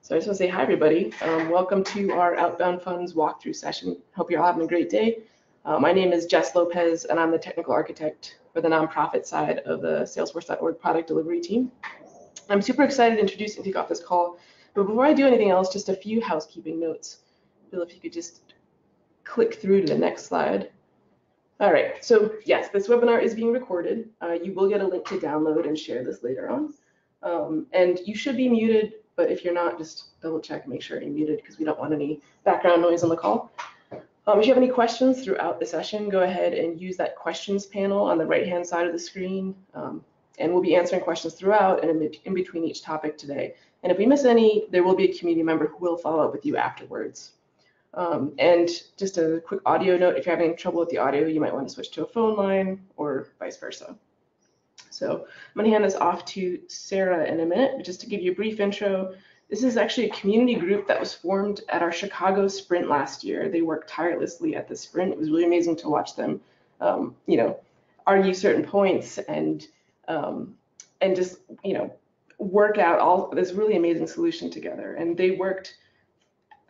So I just want to say hi, everybody. Welcome to our Outbound Funds walkthrough session. Hope you're all having a great day. My name is Jess Lopez, and I'm the technical architect for the nonprofit side of the Salesforce.org product delivery team. I'm super excited to introduce and kick off this call. But before I do anything else, just a few housekeeping notes. Bill, if you could just click through to the next slide. All right, so yes, this webinar is being recorded. You will get a link to download and share this later on. And you should be muted, but if you're not, just double check and make sure you're muted because we don't want any background noise on the call. If you have any questions throughout the session, go ahead and use that questions panel on the right-hand side of the screen. And we'll be answering questions throughout and in between each topic today. And if we miss any, there will be a community member who will follow up with you afterwards. And just a quick audio note, if you're having trouble with the audio, you might want to switch to a phone line or vice versa. So I'm going to hand this off to Sarah in a minute, but just to give you a brief intro, this is actually a community group that was formed at our Chicago Sprint last year. They worked tirelessly at the Sprint. It was really amazing to watch them, argue certain points and just, work out all this really amazing solution together. And they worked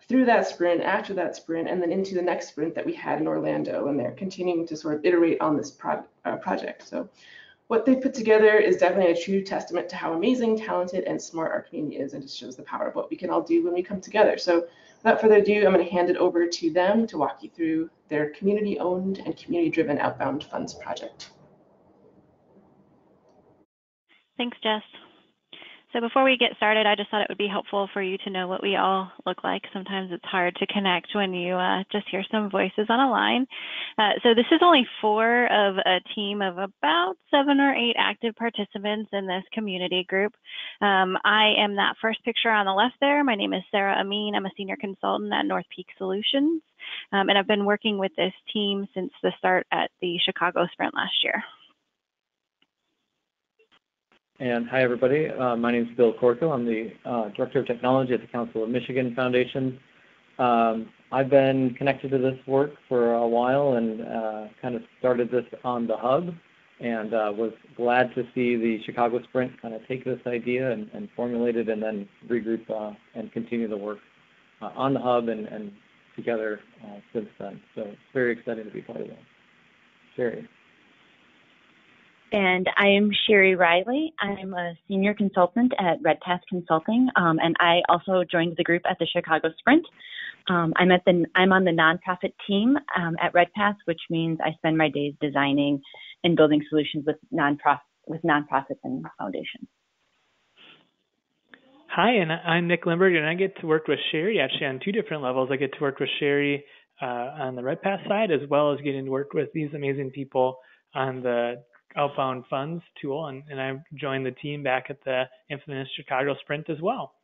through that sprint, after that sprint, and then into the next sprint that we had in Orlando, and they're continuing to sort of iterate on this project. So what they put together is definitely a true testament to how amazing, talented, and smart our community is, and just shows the power of what we can all do when we come together. So without further ado, I'm going to hand it over to them to walk you through their community-owned and community-driven Outbound Funds project. Thanks, Jess. So before we get started, I just thought it would be helpful for you to know what we all look like. Sometimes it's hard to connect when you just hear some voices on a line. So this is only 4 of a team of about 7 or 8 active participants in this community group. I am that first picture on the left there. My name is Sarah Amin. I'm a senior consultant at North Peak Solutions. And I've been working with this team since the start at the Chicago Sprint last year. And hi, everybody. My name is Bill Corco. I'm the Director of Technology at the Council of Michigan Foundation. I've been connected to this work for a while and kind of started this on the hub and was glad to see the Chicago Sprint kind of take this idea and formulate it and then regroup and continue the work on the hub and together since then. So it's very exciting to be part of that. Sherry. And I am Sherry Riley. I'm a senior consultant at Redpath Consulting, and I also joined the group at the Chicago Sprint. I'm on the nonprofit team at Redpath, which means I spend my days designing and building solutions with nonprofits and foundations. Hi, and I'm Nick Lindberg, and I get to work with Sherry actually on 2 different levels. I get to work with Sherry on the Redpath side, as well as getting to work with these amazing people on the Outbound Funds tool, and I joined the team back at the infamous Chicago Sprint as well.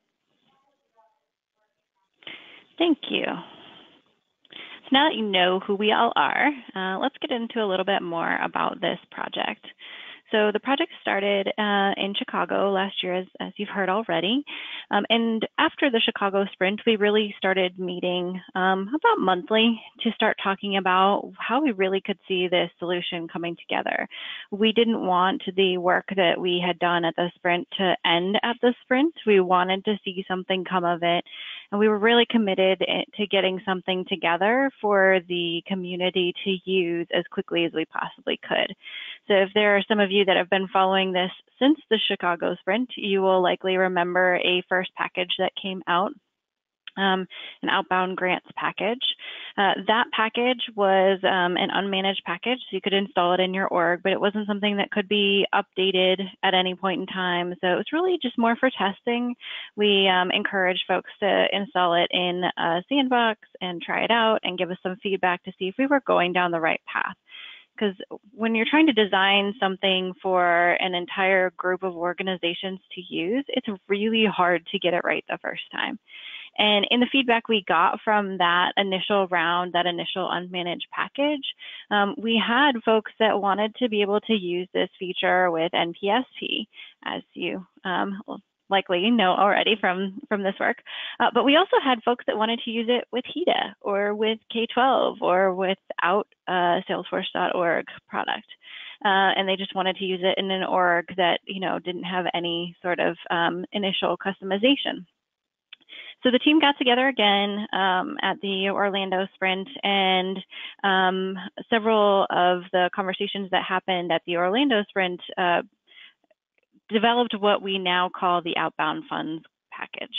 Thank you. So now that you know who we all are, let's get into a little bit more about this project. So the project started in Chicago last year, as you've heard already. And after the Chicago Sprint, we really started meeting about monthly to start talking about how we really could see this solution coming together. We didn't want the work that we had done at the Sprint to end at the Sprint. We wanted to see something come of it. And we were really committed to getting something together for the community to use as quickly as we possibly could. So if there are some of you that have been following this since the Chicago Sprint, you will likely remember a first package that came out, an Outbound Grants package. That package was an unmanaged package, so you could install it in your org, but it wasn't something that could be updated at any point in time. So it was really just more for testing. We encouraged folks to install it in a sandbox and try it out and give us some feedback to see if we were going down the right path. Because when you're trying to design something for an entire group of organizations to use, it's really hard to get it right the first time. And in the feedback we got from that initial round, that initial unmanaged package, we had folks that wanted to be able to use this feature with NPSP, as you likely know already from this work. But we also had folks that wanted to use it with HEDA or with K-12 or without Salesforce.org product. And they just wanted to use it in an org that, didn't have any sort of initial customization. So the team got together again at the Orlando Sprint, and several of the conversations that happened at the Orlando Sprint developed what we now call the Outbound Funds package.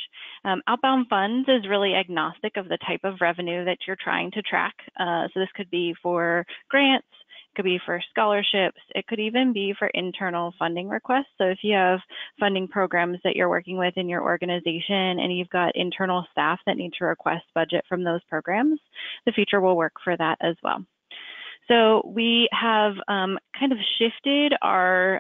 Outbound Funds is really agnostic of the type of revenue that you're trying to track. So this could be for grants, it could be for scholarships, it could even be for internal funding requests. So if you have funding programs that you're working with in your organization and you've got internal staff that need to request budget from those programs, the feature will work for that as well. So we have kind of shifted our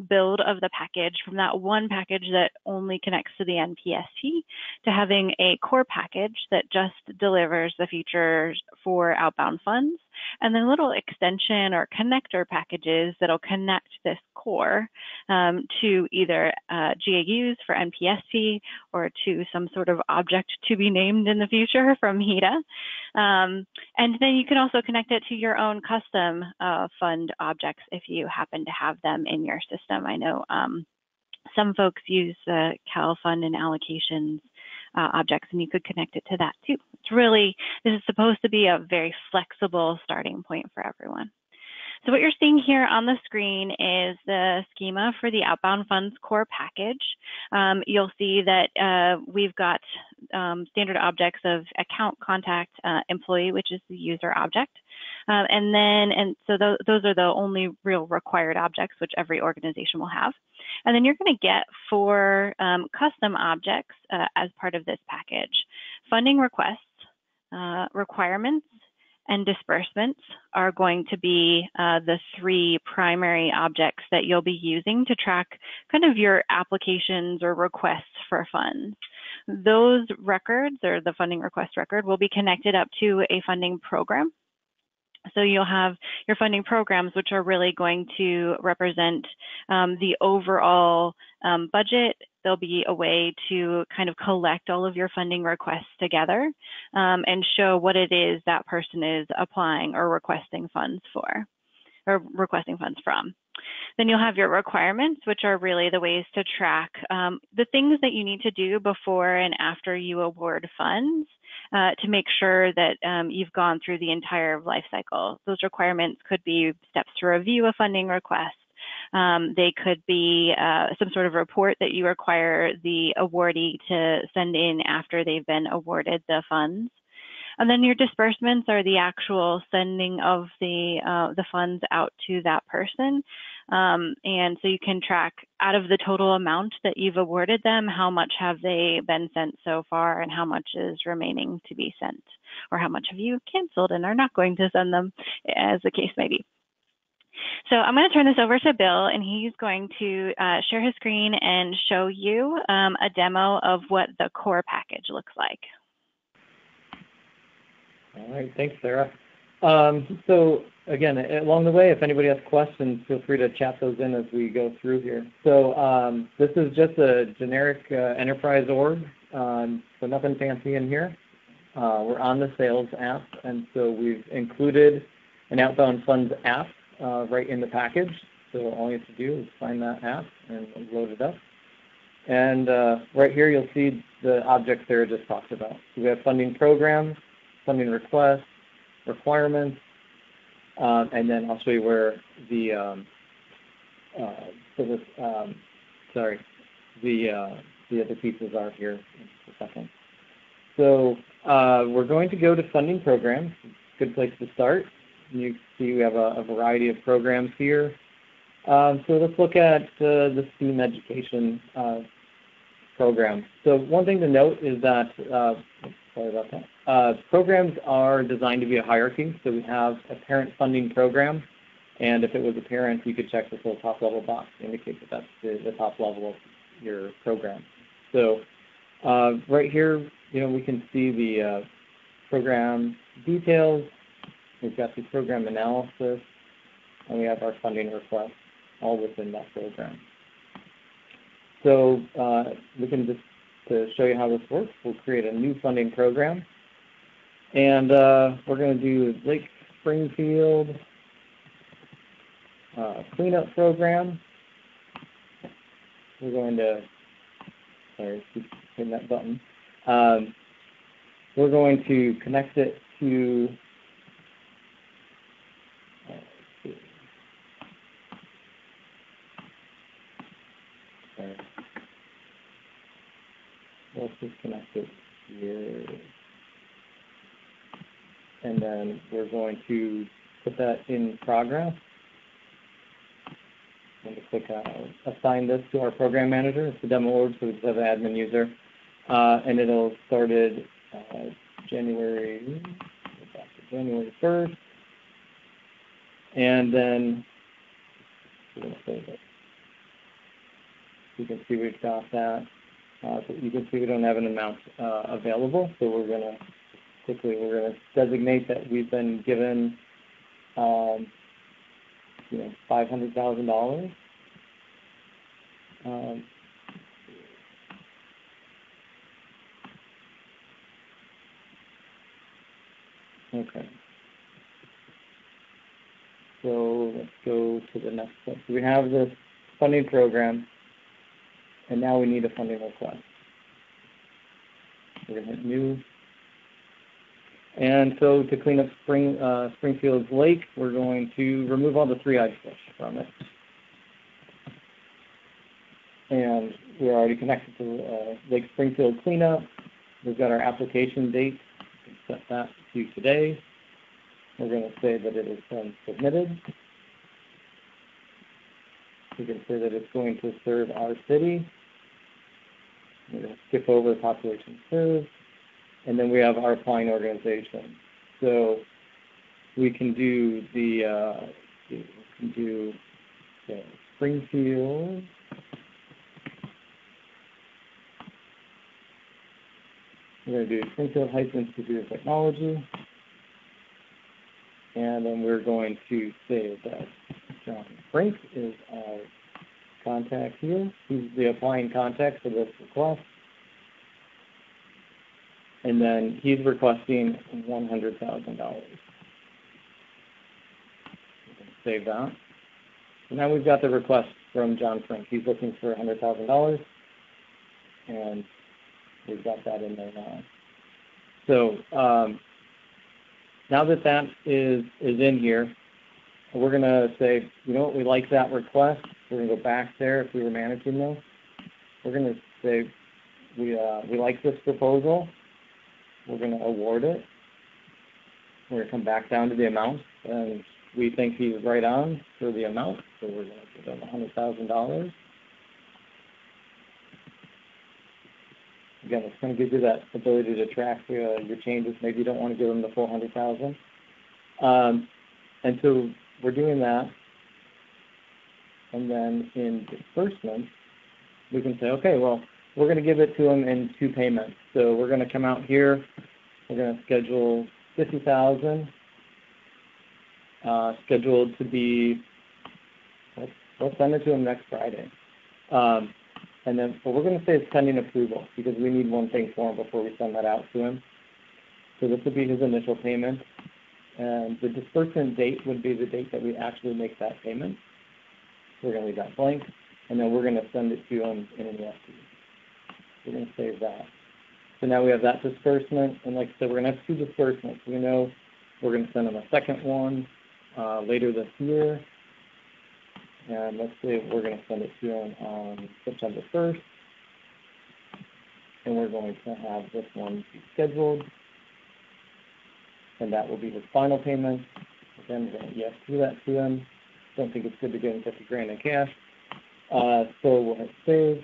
build of the package from that one package that only connects to the NPSP to having a core package that just delivers the features for outbound funds, and then little extension or connector packages that'll connect this core to either GAUs for NPSP or to some sort of object to be named in the future from HEDA. And then you can also connect it to your own custom fund objects if you happen to have them in your system. I know some folks use the Cal Fund and allocations objects, and you could connect it to that too. It's really, this is supposed to be a very flexible starting point for everyone. So what you're seeing here on the screen is the schema for the Outbound Funds core package. You'll see that we've got standard objects of account, contact, employee, which is the user object. And so those are the only real required objects, which every organization will have. And then you're going to get 4 custom objects as part of this package. Funding requests, requirements, and disbursements are going to be the 3 primary objects that you'll be using to track kind of your applications or requests for funds. Those records, or the funding request record, will be connected up to a funding program. So you'll have your funding programs, which are really going to represent the overall budget. There'll be a way to kind of collect all of your funding requests together and show what it is that person is applying or requesting funds for, or requesting funds from. Then you'll have your requirements, which are really the ways to track the things that you need to do before and after you award funds to make sure that you've gone through the entire life cycle. Those requirements could be steps to review a funding request. They could be some sort of report that you require the awardee to send in after they've been awarded the funds. And then your disbursements are the actual sending of the funds out to that person. And so you can track out of the total amount that you've awarded them, how much have they been sent so far and how much is remaining to be sent, or how much have you canceled and are not going to send them, as the case may be. So I'm going to turn this over to Bill, and he's going to share his screen and show you a demo of what the core package looks like. All right, thanks, Sarah. So again, along the way, if anybody has questions, feel free to chat those in as we go through here. So this is just a generic enterprise org, so nothing fancy in here. We're on the sales app, and so we've included an Outbound Funds app right in the package. So all you have to do is find that app and load it up. And right here, you'll see the objects Sarah just talked about. So we have funding programs, funding requests, requirements, and then I'll show you where the other pieces are here in just a second. So we're going to go to funding programs. It's a good place to start. You see we have a variety of programs here. So let's look at the STEAM education program. So one thing to note is that, sorry about that, programs are designed to be a hierarchy. So we have a parent funding program, and if it was a parent, you could check this little top level box to indicate that that's the top level of your program. So right here, we can see the program details. We've got the program analysis, and we have our funding request all within that program. So we can just, to show you how this works, we'll create a new funding program. And we're going to do Lake Springfield cleanup program. We're going to, sorry, keep hitting that button. We're going to connect it to let's just connect it here. And then we're going to put that in progress. I'm going to click assign this to our program manager. It's the demo org, so we just have an admin user. And it'll started January 1st. And then we're going to save it. You can see we've got that. So you can see we don't have an amount available, so we're going to designate that we've been given $500,000. Okay. So let's go to the next step. So we have this funding program, and now we need a funding request. We're going to hit new. And so to clean up Springfield's Lake, we're going to remove all the 3-eyed fish from it. And we're already connected to Lake Springfield cleanup. We've got our application date. Set that to today. We're going to say that it has been submitted. We can say that it's going to serve our city. We're going to skip over the population served. And then we have our applying organization. So we can do the Springfield. We're going to do Springfield Heights Institute of Technology. And then we're going to say that John Frank is our contact here. He's the applying contact for this request. And then he's requesting $100,000. Save that. So now we've got the request from John Frank. He's looking for $100,000, and we've got that in there now. So now that that is in here, we're going to say, you know what, we like that request. We're going to go back there if we were managing those. We're going to say we like this proposal. We're going to award it. We're going to come back down to the amount, and we think he's right on for the amount, so we're going to give him $100,000. Again, it's going to give you that ability to track your changes. Maybe you don't want to give them the full $100,000. And so we're doing that. And then in disbursements, we can say, okay, well, we're going to give it to them in 2 payments. So we're going to come out here. We're going to schedule $50,000, scheduled to be. Let's send it to them next Friday. And then, but we're going to say it's pending approval because we need one thing for him before we send that out to him. So this would be his initial payment, and the disbursement date would be the date that we actually make that payment. So we're going to leave that blank, and then we're going to send it to him in an EFT. We're going to save that. So now we have that disbursement, and like I said, we're going to have 2 disbursements. We know we're going to send him a second one later this year, and let's say we're going to send it to him on September 1st, and we're going to have this one be scheduled, and that will be his final payment. Again, we're going to EFT that to him. Don't think it's good to give him $50,000 in cash. So we'll hit save.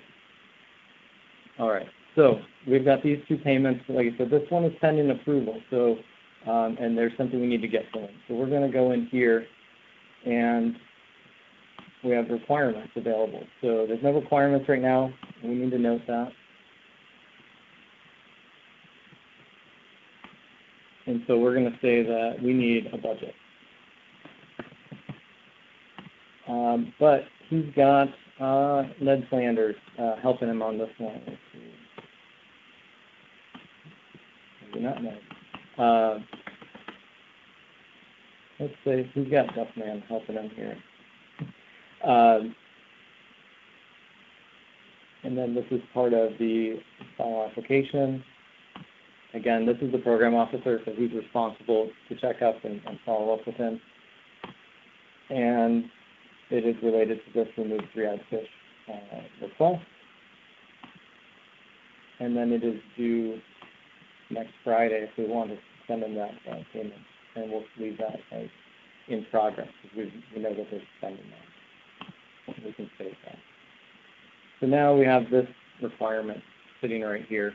All right, so we've got these 2 payments. Like I said, this one is pending approval, so and there's something we need to get from him. So we're going to go in here, and we have requirements available. So there's no requirements right now. We need to note that. And so we're going to say that we need a budget. But he's got Ned Flanders helping him on this one. Let's see. Maybe not Ned. Let's say he's got Duffman helping him here. And then this is part of the final application. again, this is the program officer, so he's responsible to check up and follow up with him. And it is related to this remove 3-eyed fish request. And then it is due next Friday if we want to send in that payment. And we'll leave that as in progress because we know that they're spending that. We can save that. So now we have this requirement sitting right here.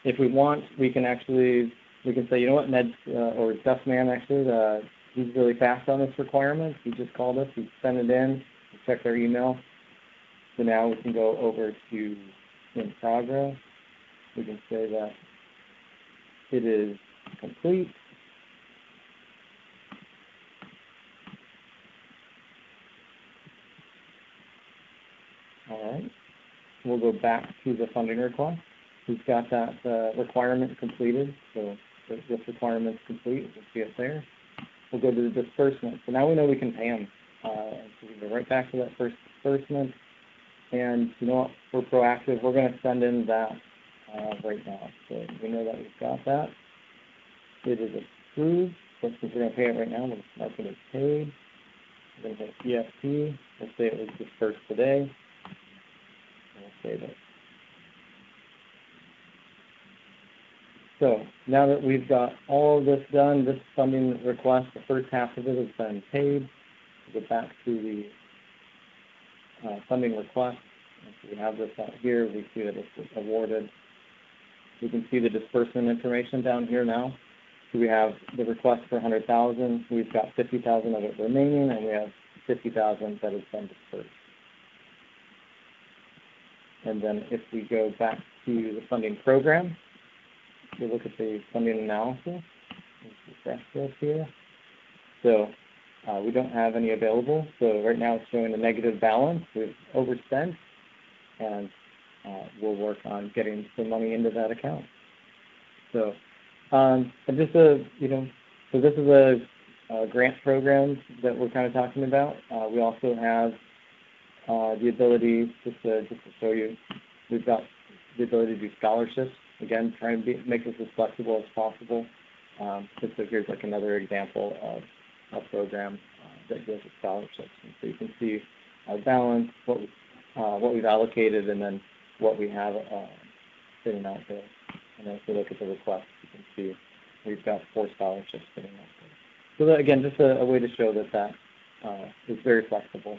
If we want, we can say, you know what, Ned or Dustman actually, he's really fast on this requirement. He just called us, he sent it in, we checked our email. So now we can go over to in progress. We can say that it is complete. All right. We'll go back to the funding request. We've got that requirement completed. So this requirement's complete. You can see it there. We'll go to the disbursement. So now we know we can pay them. So we can go right back to that first disbursement. And you know what? We're proactive. We're going to send in that right now. So we know that we've got that. It is approved. So since we're going to pay it right now, we'll mark it as paid. We're going to hit EFT. We'll say it was dispersed today. And we'll save it. So now that we've got all of this done, this funding request, the first half of it has been paid. We'll go back to the funding request. So we have this out here. We see that it's awarded. We can see the disbursement information down here now. So we have the request for $100,000. We've got $50,000 of it remaining, and we have $50,000 that has been dispersed. And then if we go back to the funding program, we look at the funding analysis. Let's refresh this here. So we don't have any available. So right now it's showing a negative balance. We've overspent, and we'll work on getting some money into that account. So, and just so this is a grant program that we're kind of talking about. We also have the ability, just to show you, we've got the ability to do scholarships. Again, trying to make this as flexible as possible. So here's like another example of a program that deals with scholarships. And so you can see our balance, what we've allocated, and then what we have sitting out there. And then if we look at the request, you can see we've got 4 scholarships sitting out there. So that, again, just a way to show that is very flexible.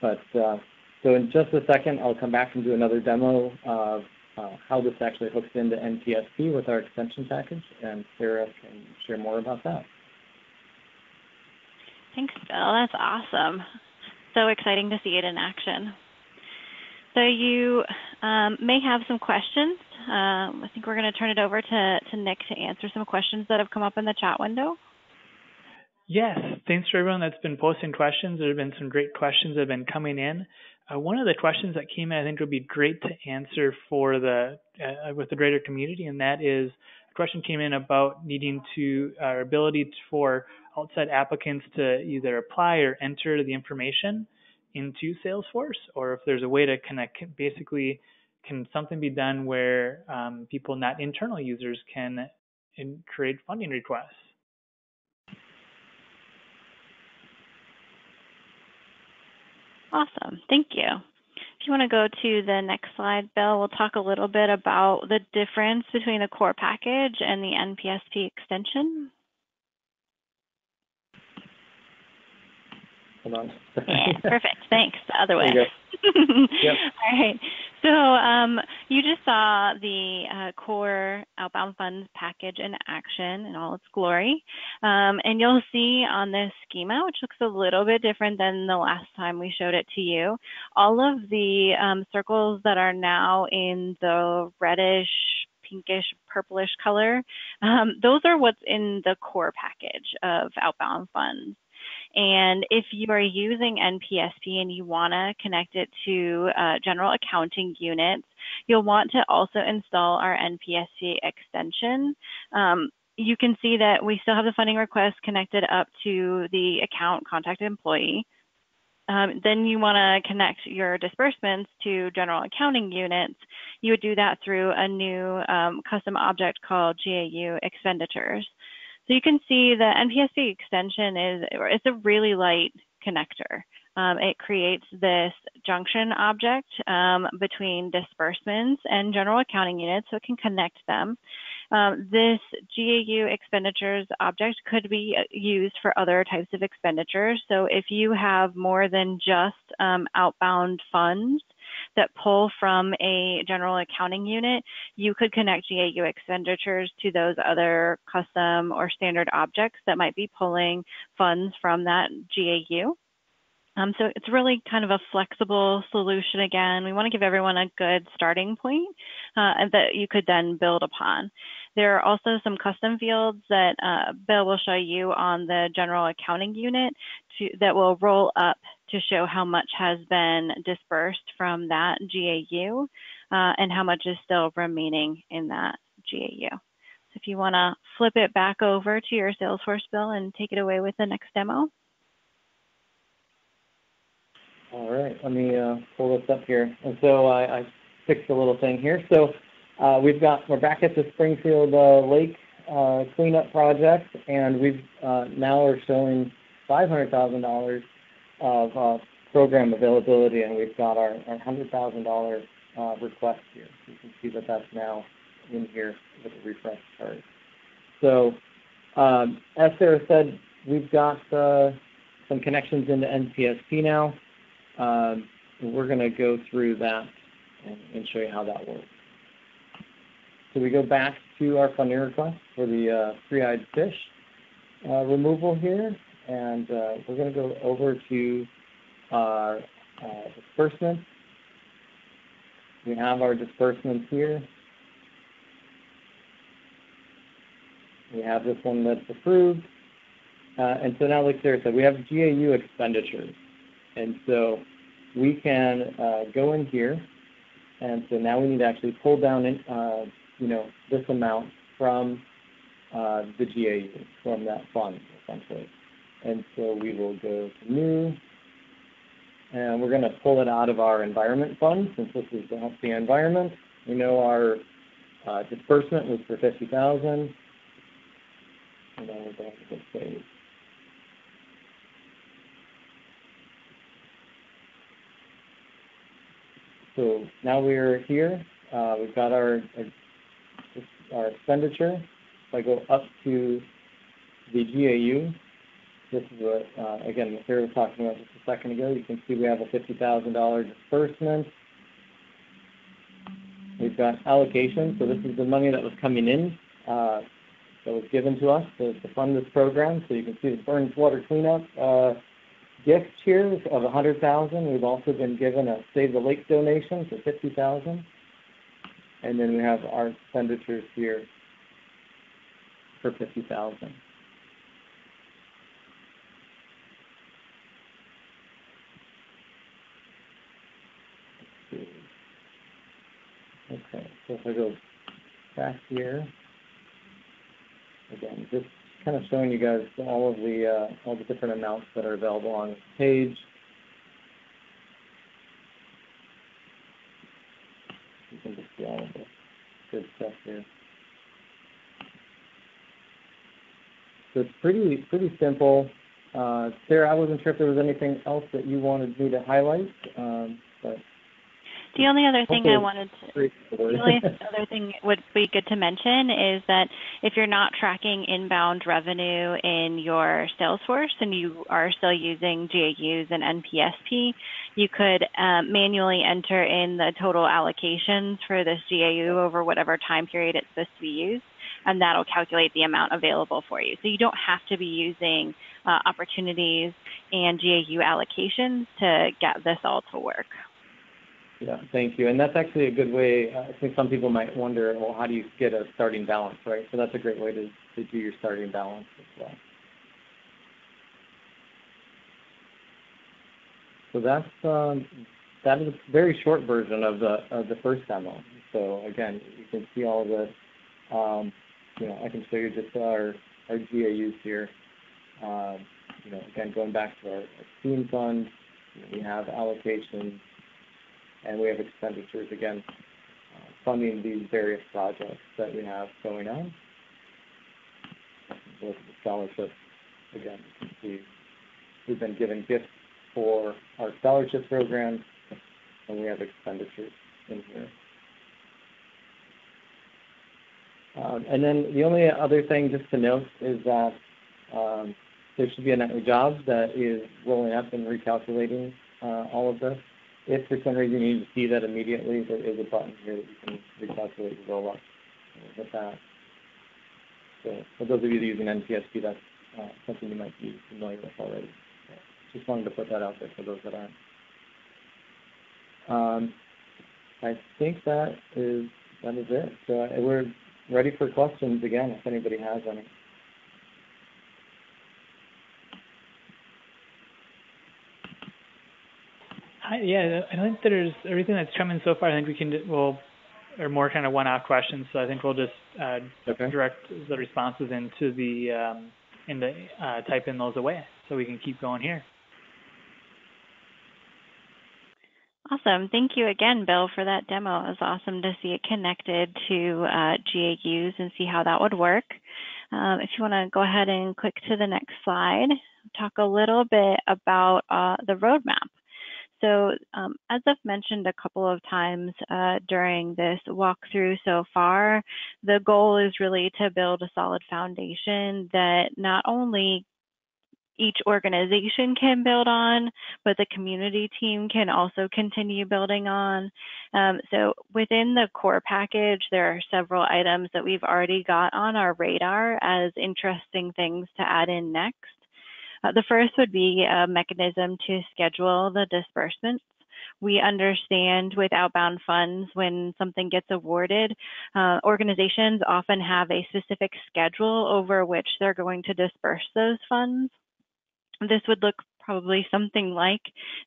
But so in just a second, I'll come back and do another demo of how this actually hooks into NPSP with our extension package, and Sarah can share more about that. Thanks, Bill. That's awesome. So exciting to see it in action. So you may have some questions. I think we're going to turn it over to Nick to answer some questions that have come up in the chat window. Yes, thanks for everyone that's been posting questions. There have been some great questions that have been coming in. One of the questions that came in, I think would be great to answer for with the greater community, and that is a question came in about needing our ability for outside applicants to either apply or enter the information into Salesforce, or if there's a way to connect. Basically, can something be done where people, not internal users, can create funding requests? Awesome. Thank you. If you want to go to the next slide, Bill, we'll talk a little bit about the difference between the core package and the NPSP extension. Hold on. Yeah, perfect. Thanks. The other way. Yep. All right. So you just saw the core Outbound Funds package in action in all its glory. And you'll see on this schema, which looks a little bit different than the last time we showed it to you, all of the circles that are now in the reddish, pinkish, purplish color, those are what's in the core package of Outbound Funds. And if you are using NPSP and you want to connect it to general accounting units, you'll want to also install our NPSP extension. You can see that we still have the funding request connected up to the account contact employee. then you want to connect your disbursements to general accounting units. You would do that through a new custom object called GAU expenditures. So you can see the NPSP extension it's a really light connector. It creates this junction object between disbursements and general accounting units, so it can connect them. This GAU expenditures object could be used for other types of expenditures. So if you have more than just outbound funds that pull from a general accounting unit, you could connect GAU expenditures to those other custom or standard objects that might be pulling funds from that GAU. So it's really kind of a flexible solution. Again, we want to give everyone a good starting point that you could then build upon. There are also some custom fields that Bill will show you on the general accounting unit that will roll up to show how much has been dispersed from that GAU and how much is still remaining in that GAU. So if you want to flip it back over to your Salesforce, Bill, and take it away with the next demo. All right, let me pull this up here. And so I fixed a little thing here. So we're back at the Springfield Lake cleanup project, and we've now are showing $500,000 of program availability, and we've got our $100,000 request here. So you can see that that's now in here with the refresh chart. So as Sarah said, we've got some connections into NPSP now. We're going to go through that and show you how that works. So we go back to our funding request for the three-eyed fish removal here, and we're going to go over to our disbursements. We have our disbursements here. We have this one that's approved. And so now, like Sarah said, we have GAU expenditures. And so we can go in here, and so now we need to actually pull down, this amount from the GAU, from that fund, essentially. And so we will go to New, and we're going to pull it out of our environment fund, since this is the environment. We know our disbursement was for $50,000, and then we're going to hit save. So now we're here. We've got our expenditure. If I go up to the GAU, this is what, again, what Sarah was talking about just a second ago. You can see we have a $50,000 disbursement. We've got allocation. So this is the money that was coming in, that was given to us to fund this program. So you can see the Burns Water Cleanup gift here of $100,000. We've also been given a Save the Lake donation for $50,000, and then we have our expenditures here for $50,000. Okay, so if I go back here, again, just kind of showing you guys all the different amounts that are available on this page. You can just see all of the good stuff here. So it's pretty simple. Sarah, I wasn't sure if there was anything else that you wanted me to highlight, but the only other thing would be good to mention is that if you're not tracking inbound revenue in your Salesforce and you are still using GAUs and NPSP, you could manually enter in the total allocations for this GAU over whatever time period it's supposed to be used, and that'll calculate the amount available for you. So you don't have to be using opportunities and GAU allocations to get this all to work. Yeah, thank you. And that's actually a good way. I think some people might wonder, well, how do you get a starting balance, right? So that's a great way to do your starting balance as well. So that is a very short version of the first demo. So again, you can see all of this. I can show you just our GAUs here. Again, going back to our theme fund, We have allocations, and we have expenditures, again, funding these various projects that we have going on. Look at the scholarships. Again, you can see we've been given gifts for our scholarship program, and we have expenditures in here. And then the only other thing just to note is that there should be a net new jobs that is rolling up and recalculating all of this. If for some reason you need to see that immediately, there is a button here that you can recalculate and roll up. Hit that. So for those of you using NPSP, that's something you might be familiar with already. So just wanted to put that out there for those that aren't. I think that is it. So we're ready for questions again, if anybody has any. Yeah, I think there's everything that's come in so far. I think are more kind of one-off questions. So I think we'll just direct the responses into the type in those away, so we can keep going here. Awesome. Thank you again, Bill, for that demo. It was awesome to see it connected to GAUs and see how that would work. If you want to go ahead and click to the next slide, talk a little bit about the roadmap. So as I've mentioned a couple of times during this walkthrough so far, the goal is really to build a solid foundation that not only each organization can build on, but the community team can also continue building on. So within the core package, there are several items that we've already got on our radar as interesting things to add in next. The first would be a mechanism to schedule the disbursements. We understand with outbound funds, when something gets awarded, organizations often have a specific schedule over which they're going to disperse those funds. This would look probably something like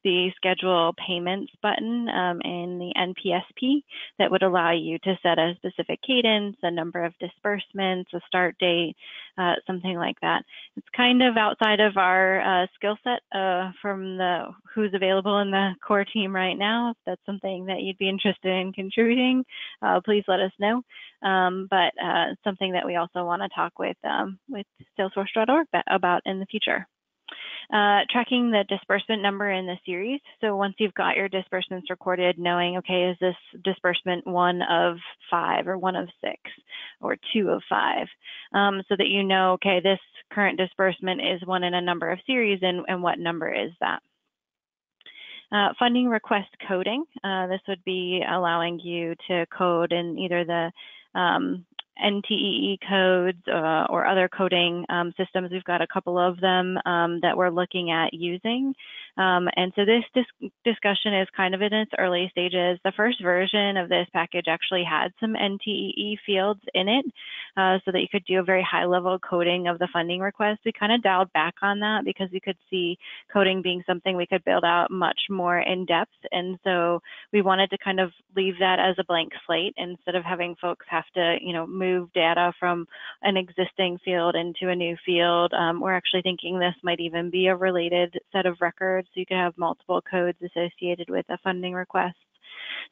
the schedule payments button in the NPSP that would allow you to set a specific cadence, a number of disbursements, a start date, something like that. It's kind of outside of our skill set from who's available in the core team right now. If that's something that you'd be interested in contributing, please let us know. But something that we also want to talk with Salesforce.org about in the future. Tracking the disbursement number in the series. So once you've got your disbursements recorded, knowing, okay, is this disbursement 1 of 5 or 1 of 6 or 2 of 5, so that you know, okay, this current disbursement is one in a number of series, and what number is that? Funding request coding. This would be allowing you to code in either the NTEE codes or other coding systems. We've got a couple of them that we're looking at using. And so this discussion is kind of in its early stages. The first version of this package actually had some NTEE fields in it so that you could do a very high level coding of the funding request. We kind of dialed back on that because we could see coding being something we could build out much more in depth. And so we wanted to kind of leave that as a blank slate instead of having folks have to, move data from an existing field into a new field. We're actually thinking this might even be a related set of records, so you could have multiple codes associated with a funding request.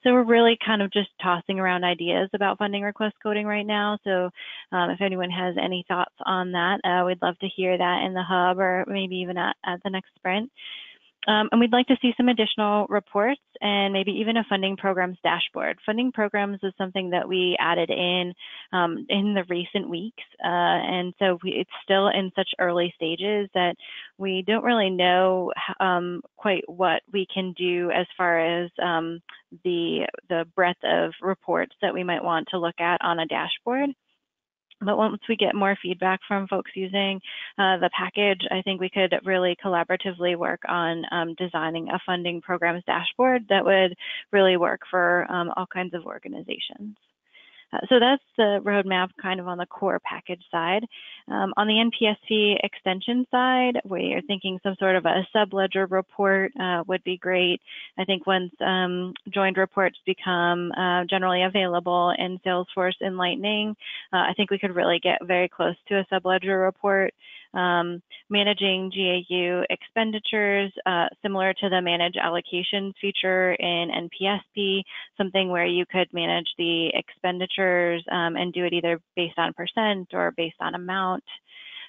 So we're really kind of just tossing around ideas about funding request coding right now. So if anyone has any thoughts on that, we'd love to hear that in the hub or maybe even at the next sprint. And we'd like to see some additional reports and maybe even a funding programs dashboard. Funding programs is something that we added in the recent weeks. And so it's still in such early stages that we don't really know quite what we can do as far as the breadth of reports that we might want to look at on a dashboard. But once we get more feedback from folks using the package, I think we could really collaboratively work on designing a funding programs dashboard that would really work for all kinds of organizations. So that's the roadmap kind of on the core package side. On the NPSP extension side, we are thinking some sort of a subledger report would be great. I think once joined reports become generally available in Salesforce and Lightning, I think we could really get very close to a subledger report. managing GAU expenditures, similar to the manage allocations feature in NPSP, something where you could manage the expenditures and do it either based on percent or based on amount.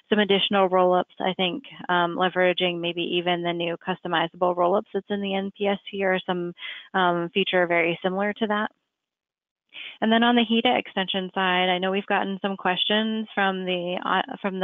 Some additional roll-ups, I think, leveraging maybe even the new customizable roll-ups that's in the NPSP or some feature very similar to that. And then on the HEDA extension side, I know we've gotten some questions from the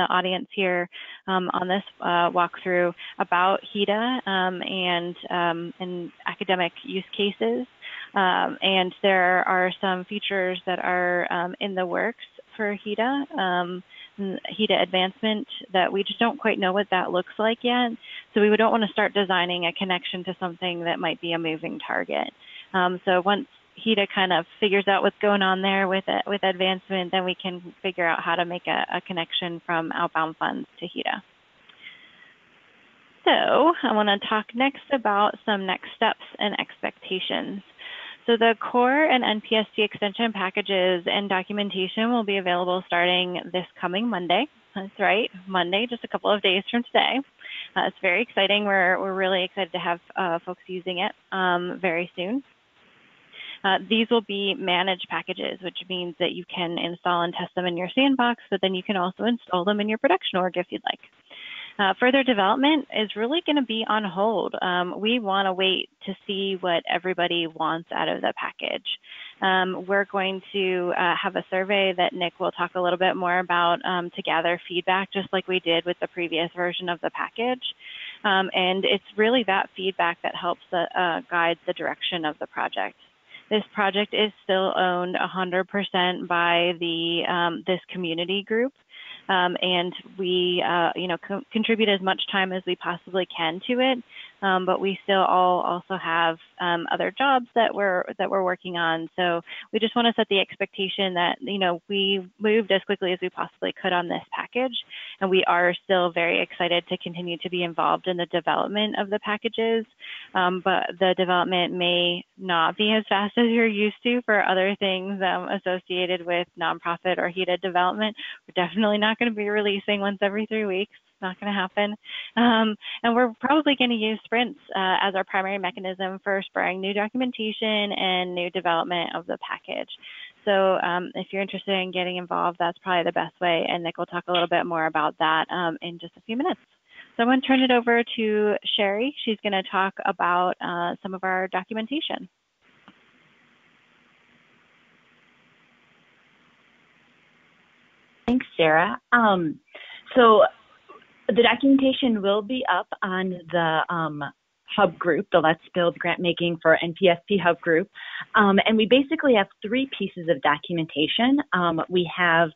audience here on this walkthrough about HEDA and academic use cases. And there are some features that are in the works for HEDA. HEDA advancement that we just don't quite know what that looks like yet. So we don't want to start designing a connection to something that might be a moving target. So once HEDA kind of figures out what's going on there with advancement, then we can figure out how to make a connection from outbound funds to HEDA. So I want to talk next about some next steps and expectations. So the core and NPSP extension packages and documentation will be available starting this coming Monday. That's right, Monday, just a couple of days from today. It's very exciting. We're really excited to have folks using it very soon. These will be managed packages, which means that you can install and test them in your sandbox, but then you can also install them in your production org if you'd like. Further development is really going to be on hold. We want to wait to see what everybody wants out of the package. We're going to have a survey that Nick will talk a little bit more about to gather feedback, just like we did with the previous version of the package. And it's really that feedback that helps guide the direction of the project. This project is still owned 100% by this community group. And we, contribute as much time as we possibly can to it, but we still all also have other jobs that we're working on. So we just want to set the expectation that we moved as quickly as we possibly could on this package, and we are still very excited to continue to be involved in the development of the packages. But the development may not be as fast as you're used to for other things associated with nonprofit or HEDA development. We're definitely not going to be releasing once every 3 weeks. Not going to happen. And we're probably going to use sprints as our primary mechanism for spurring new documentation and new development of the package. So if you're interested in getting involved, that's probably the best way. And Nick will talk a little bit more about that in just a few minutes. So I'm going to turn it over to Sherry. She's going to talk about some of our documentation. Thanks, Sarah. So the documentation will be up on the Hub group, the Let's Build Grant Making for NPSP Hub group. And we basically have 3 pieces of documentation. We have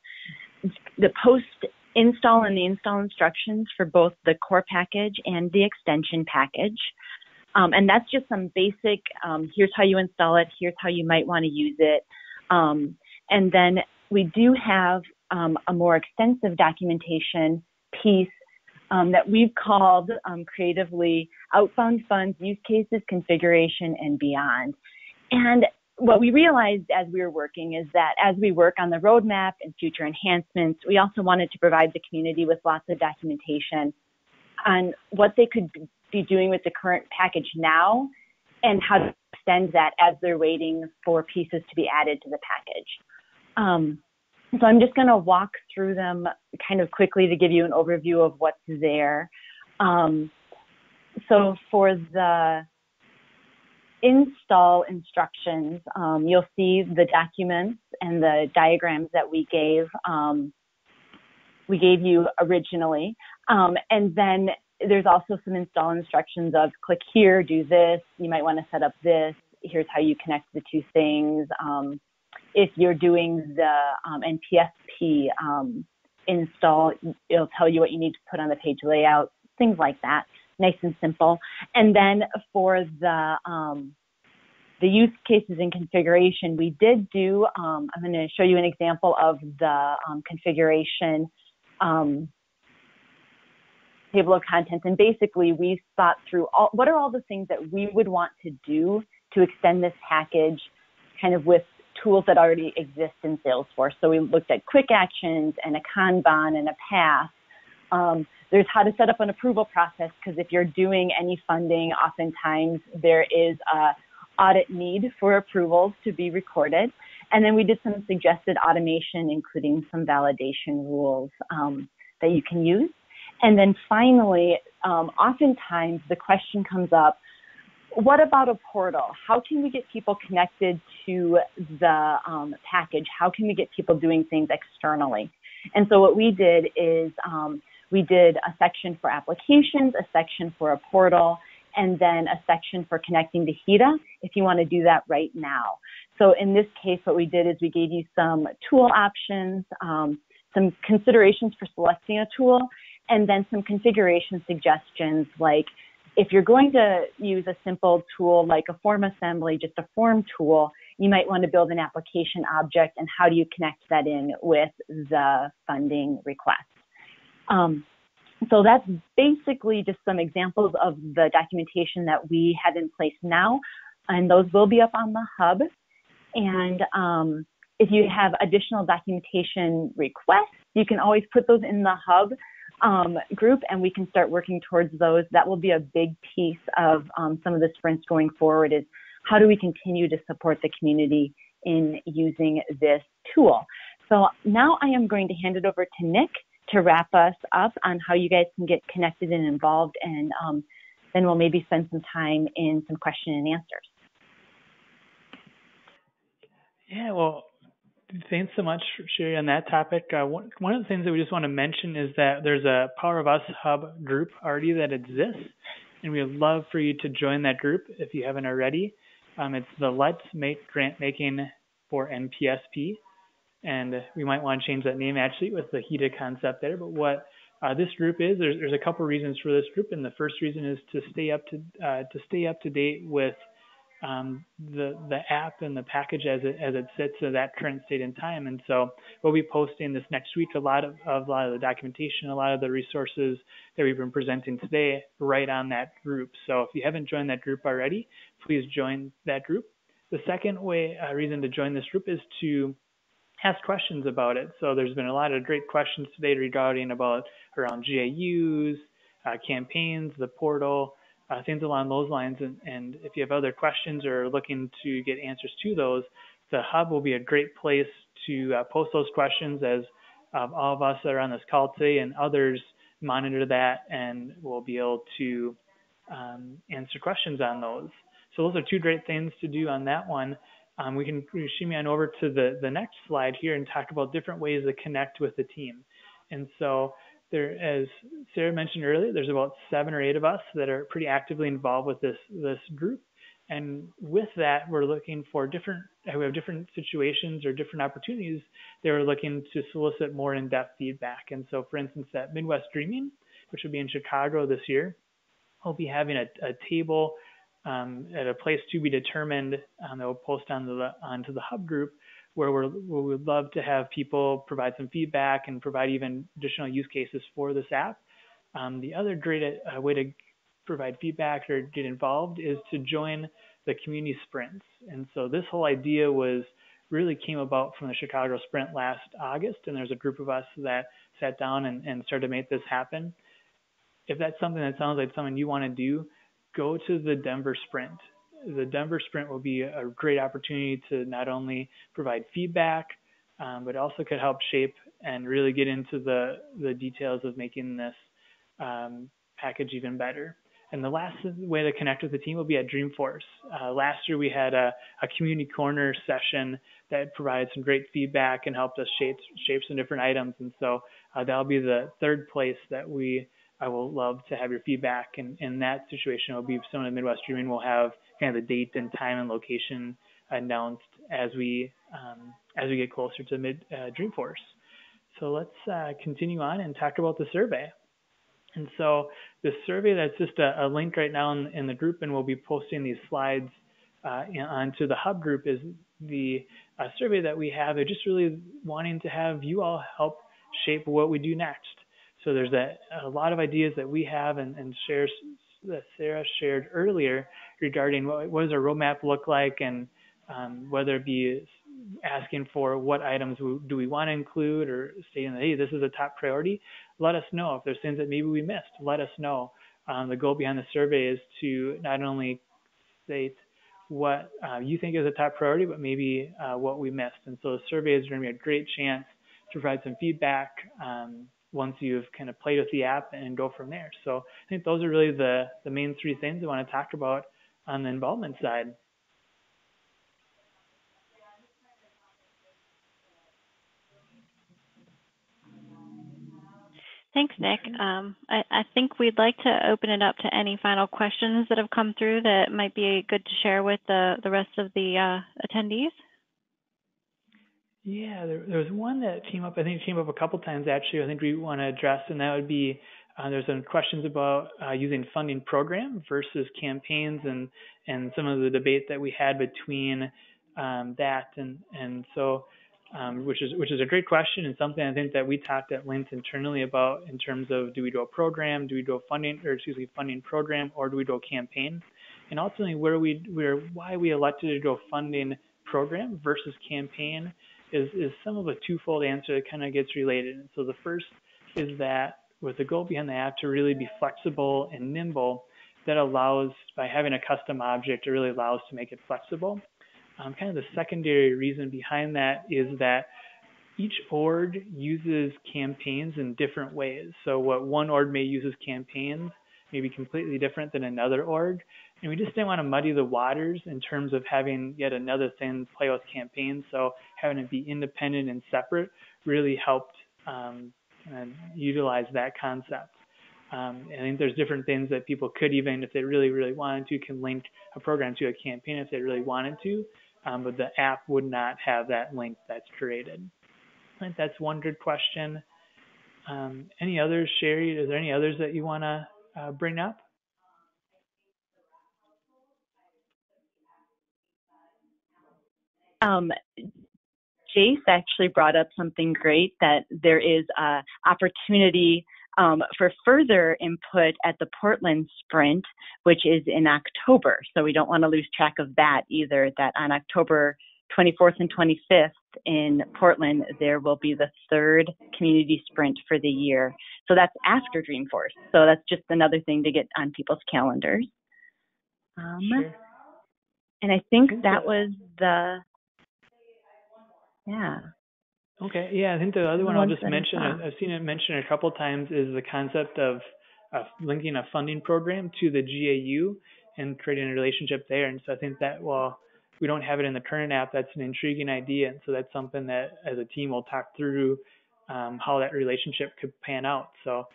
the post-install and the install instructions for both the core package and the extension package. And that's just some basic, here's how you install it, here's how you might want to use it. And then we do have a more extensive documentation piece that we've called creatively Outbound Funds, Use Cases, Configuration, and Beyond. And what we realized as we were working is that as we work on the roadmap and future enhancements, we also wanted to provide the community with lots of documentation on what they could be doing with the current package now and how to extend that as they're waiting for pieces to be added to the package. So I'm just going to walk through them kind of quickly to give you an overview of what's there. So for the install instructions, you'll see the documents and the diagrams that we gave you originally. And then there's also some install instructions of click here, do this, you might want to set up this, here's how you connect the 2 things. If you're doing the NPSP install, it'll tell you what you need to put on the page layout, things like that, nice and simple. And then for the use cases and configuration, we did do, I'm going to show you an example of the configuration table of contents. And basically, we thought through what are all the things that we would want to do to extend this package kind of with tools that already exist in Salesforce. So we looked at quick actions and a Kanban and a path There's how to set up an approval process, because if you're doing any funding, oftentimes there is a audit need for approvals to be recorded. And then we did some suggested automation, including some validation rules that you can use. And then finally, oftentimes the question comes up, what about a portal? How can we get people connected to the package? How can we get people doing things externally? And so what we did is we did a section for applications, a section for a portal, and then a section for connecting to HEDA if you want to do that right now. So in this case, what we did is we gave you some tool options, some considerations for selecting a tool, and then some configuration suggestions, like if you're going to use a simple tool like a form assembly, just a form tool, you might want to build an application object, and how do you connect that in with the funding request? So that's basically just some examples of the documentation that we have in place now, and those will be up on the hub. And if you have additional documentation requests, you can always put those in the hub group, and we can start working towards those. That will be a big piece of some of the sprints going forward, is how do we continue to support the community in using this tool. So now I am going to hand it over to Nick to wrap us up on how you guys can get connected and involved, and then we'll maybe spend some time in some question and answers. Yeah, well, thanks so much, Sherry, on that topic. One of the things that we just want to mention is that there's a Power of Us Hub group already that exists, and we would love for you to join that group if you haven't already. It's the Let's Make Grant Making for NPSP, and we might want to change that name actually with the HEDA concept there. But what this group is, there's a couple reasons for this group, and the first reason is to stay up to date with the app and the package as it sits at that current state and time. And so we'll be posting this next week a lot of the documentation, a lot of the resources that we've been presenting today right on that group. So if you haven't joined that group already, please join that group. The second reason to join this group is to ask questions about it. So there's been a lot of great questions today around GAUs, campaigns, the portal, things along those lines. And if you have other questions or looking to get answers to those, the hub will be a great place to post those questions, as all of us that are on this call today and others monitor that, and we'll be able to answer questions on those. So those are two great things to do on that one. We can shimmy on over to the next slide here and talk about different ways to connect with the team. And so there, as Sarah mentioned earlier, there's about 7 or 8 of us that are pretty actively involved with this group. And with that, we're looking for we have different situations or different opportunities that we're looking to solicit more in-depth feedback. And so, for instance, at Midwest Dreaming, which will be in Chicago this year, we'll be having a table at a place to be determined that we'll post onto the hub group, where we would love to have people provide some feedback and provide even additional use cases for this app. The other great way to provide feedback or get involved is to join the community sprints. And so this whole idea really came about from the Chicago Sprint last August, and there's a group of us that sat down and started to make this happen. If that's something that sounds like something you want to do, go to the Denver Sprint. The Denver Sprint will be a great opportunity to not only provide feedback, but also could help shape and really get into the details of making this package even better. And the last way to connect with the team will be at Dreamforce. Last year we had a community corner session that provided some great feedback and helped us shape some different items. And so that'll be the third place that I will love to have your feedback. And in that situation, it'll be some of the Midwest Dreaming will have kind of the date and time and location announced as we get closer to Dreamforce. So let's continue on and talk about the survey. And so the survey, that's just a link right now in the group, and we'll be posting these slides onto the hub group, is the survey that we have. They're just really wanting to have you all help shape what we do next. So there's a lot of ideas that we have and that Sarah shared earlier regarding what does our roadmap look like, and whether it be asking for what items do we want to include, or stating that, hey, this is a top priority, let us know. If there's things that maybe we missed, let us know. The goal behind the survey is to not only state what you think is a top priority, but maybe what we missed. And so the survey is going to be a great chance to provide some feedback once you've kind of played with the app and go from there. So I think those are really the main three things I want to talk about on the involvement side. Thanks, Nick. I think we'd like to open it up to any final questions that have come through that might be good to share with the rest of the attendees. Yeah, there was one that came up. I think it came up a couple times actually. I think we want to address, and that would be there's some questions about using funding program versus campaigns, and some of the debate that we had between that and so. Which is a great question, and something I think that we talked at length internally about in terms of, do we do a program, do we do a funding program, or do we do a campaign? And ultimately why we elected to do a funding program versus campaign is some of a twofold answer that kind of gets related. And so the first is that with the goal behind the app to really be flexible and nimble, that allows, by having a custom object, it really allows to make it flexible. Kind of the secondary reason behind that is that each org uses campaigns in different ways. So what one org may use as campaigns may be completely different than another org. And we just didn't want to muddy the waters in terms of having yet another thing play with campaigns. So having it be independent and separate really helped utilize that concept. I think there's different things that people could, even if they really, really wanted to, can link a program to a campaign if they really wanted to. But the app would not have that link that's created. I think that's one good question. Any others, Sherry? Is there any others that you want to bring up? Jace actually brought up something great, that there is an opportunity for further input at the Portland Sprint, which is in October. So we don't want to lose track of that either, that on October 24th and 25th in Portland, there will be the third community sprint for the year. So that's after Dreamforce. So that's just another thing to get on people's calendars. Sure. And I think that was yeah. Okay, yeah, I think the other one I'll just mention, I've seen it mentioned a couple of times, is the concept of linking a funding program to the GAU and creating a relationship there. And so I think that while we don't have it in the current app, that's an intriguing idea. And so that's something that as a team we'll talk through how that relationship could pan out. So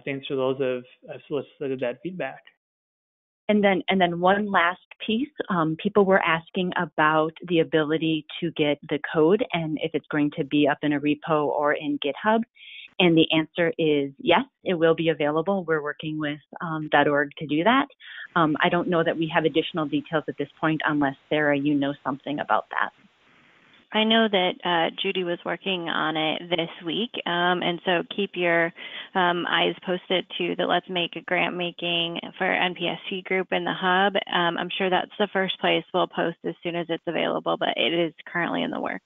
thanks for those who have solicited that feedback. And then one last piece, people were asking about the ability to get the code and if it's going to be up in a repo or in GitHub. And the answer is yes, it will be available. We're working with .org to do that. I don't know that we have additional details at this point, unless, Sarah, you know something about that. I know that Judy was working on it this week, and so keep your eyes posted to the Let's Make a Grant Making for NPSP group in the hub. I'm sure that's the first place we'll post as soon as it's available, but it is currently in the works.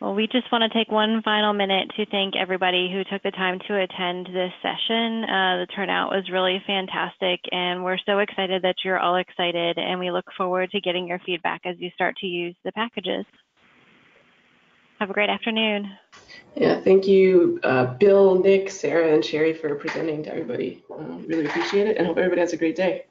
Well, we just want to take one final minute to thank everybody who took the time to attend this session. The turnout was really fantastic, and we're so excited that you're all excited, and we look forward to getting your feedback as you start to use the packages. Have a great afternoon. Yeah, thank you, Bill, Nick, Sarah, and Sherry for presenting to everybody. Really appreciate it, and hope everybody has a great day.